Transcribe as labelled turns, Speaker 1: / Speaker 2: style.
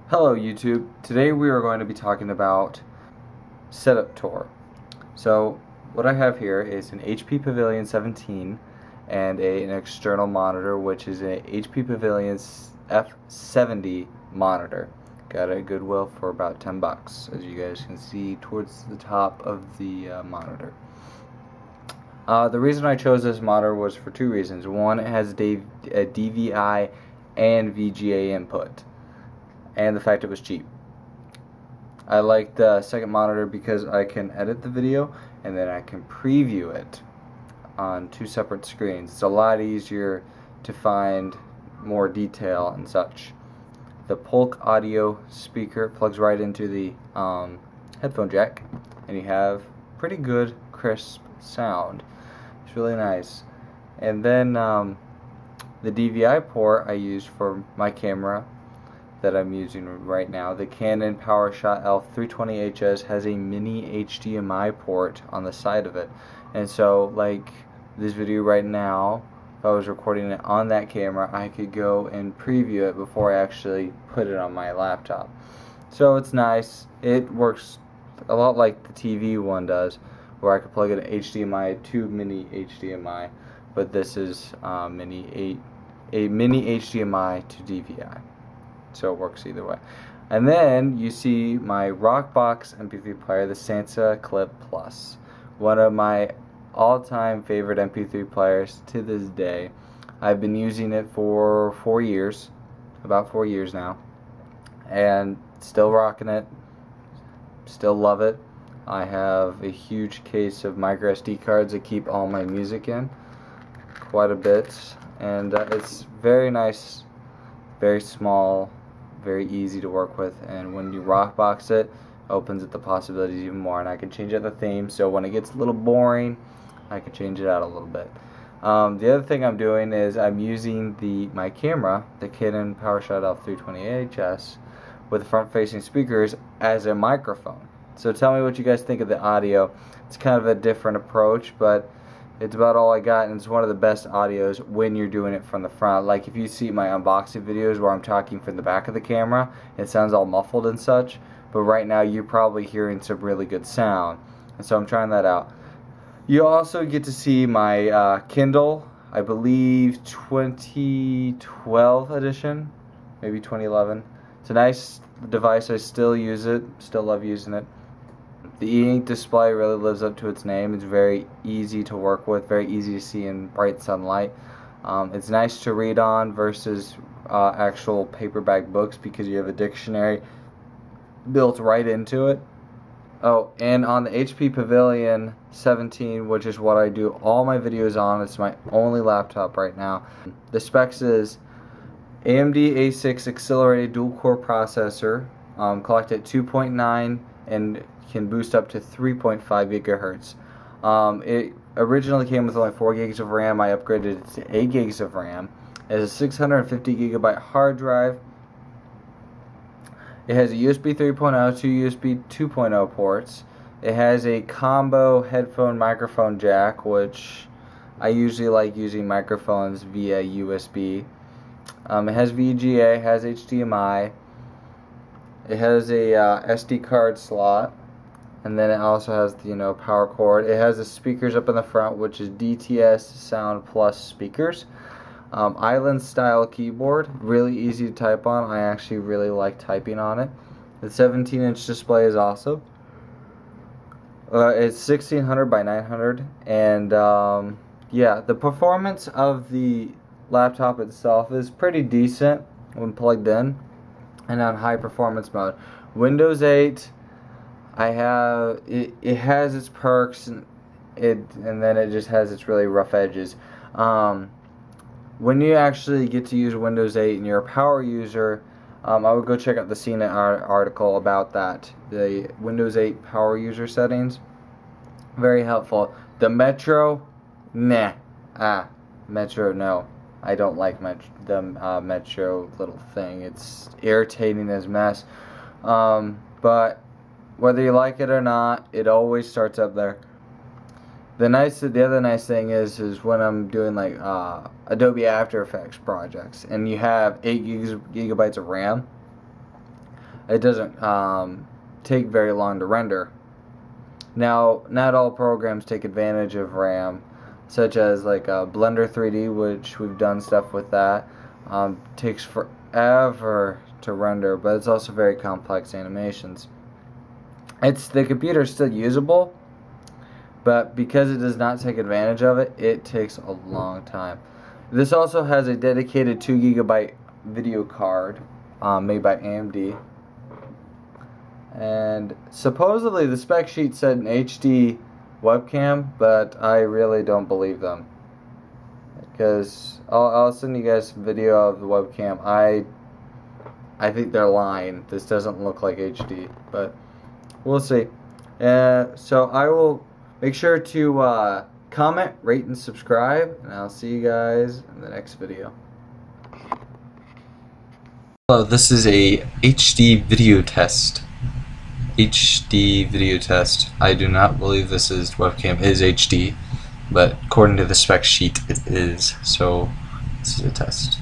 Speaker 1: Hello YouTube. Today we are going to be talking about setup tour. So what I have here is an HP Pavilion 17 and an external monitor, which is a HP Pavilion F70 monitor. Got it at Goodwill for about 10 bucks, as you guys can see towards the top of the monitor. The reason I chose this monitor was for two reasons. One, it has a DVI and VGA input, and the fact it was cheap. I like the second monitor because I can edit the video and then I can preview it on two separate screens. It's a lot easier to find more detail and such. The Polk audio speaker plugs right into the headphone jack, and you have pretty good crisp sound. It's really nice. And then the DVI port I use for my camera that I'm using right now, the Canon PowerShot ELPH has a mini HDMI port on the side of it, and so like this video right now, if I was recording it on that camera, I could go and preview it before I actually put it on my laptop. So it's nice. It works a lot like the TV one does, where I could plug in HDMI to mini HDMI, but this is a mini HDMI to DVI. So it works either way. And then you see my Rockbox MP3 player, the Sansa Clip Plus. One of my all-time favorite MP3 players to this day. I've been using it for 4 years, about 4 years now, and still rocking it, still love it. I have a huge case of micro SD cards that keep all my music in, quite a bit, and it's very nice, very small, very easy to work with, and when you rockbox it, opens up the possibilities even more. And I can change out the theme, so when it gets a little boring, I can change it out a little bit. The other thing I'm doing is I'm using my camera, the Canon PowerShot ELPH with front-facing speakers as a microphone. So tell me what you guys think of the audio. It's kind of a different approach, but it's about all I got, and it's one of the best audios when you're doing it from the front. Like if you see my unboxing videos where I'm talking from the back of the camera, it sounds all muffled and such, but right now you're probably hearing some really good sound, and so I'm trying that out. You also get to see my Kindle, I believe 2012 edition, maybe 2011. It's a nice device. I still use it, still love using it. The e-ink display really lives up to its name. It's very easy to work with, very easy to see in bright sunlight. It's nice to read on versus actual paperback books because you have a dictionary built right into it. Oh, and on the HP Pavilion 17, which is what I do all my videos on, it's my only laptop right now. The specs is AMD A6 accelerated dual-core processor, clocked at 2.9 and can boost up to 3.5 gigahertz. It originally came with only 4 gigs of RAM. I upgraded it to 8 gigs of RAM. It has a 650 gigabyte hard drive. It has a USB 3.0, 2 USB 2.0 ports. It has a combo headphone microphone jack, which I usually like using microphones via USB. It has VGA, has HDMI. It has a SD card slot, and then it also has the power cord. It has the speakers up in the front, which is DTS Sound Plus speakers. Island style keyboard, really easy to type on. I actually really like typing on it. The 17-inch display is awesome. It's 1600 by 900, and yeah, the performance of the laptop itself is pretty decent when plugged in and on high performance mode. Windows 8, it has its perks, and then it just has its really rough edges. When you actually get to use Windows 8 and you're a power user, I would go check out the CNET article about that. The Windows 8 power user settings, very helpful. The Metro, nah. Metro, no. I don't like the Metro little thing. It's irritating as mess. But whether you like it or not, it always starts up there. The other nice thing is when I'm doing like Adobe After Effects projects, and you have 8 gigabytes of RAM. it doesn't take very long to render. Now, not all programs take advantage of RAM, such as like Blender 3D, which we've done stuff with that. Takes forever to render, but it's also very complex animations. The computer is still usable, but because it does not take advantage of it, it takes a long time. This also has a dedicated 2 GB video card made by AMD. And supposedly the spec sheet said an HD webcam, but I really don't believe them. Because I'll send you guys some video of the webcam. I think they're lying. This doesn't look like HD, but we'll see. So I will make sure to comment, rate, and subscribe, and I'll see you guys in the next video. Hello, this is a HD video test. I do not believe this webcam is HD, but according to the spec sheet it is, so this is a test.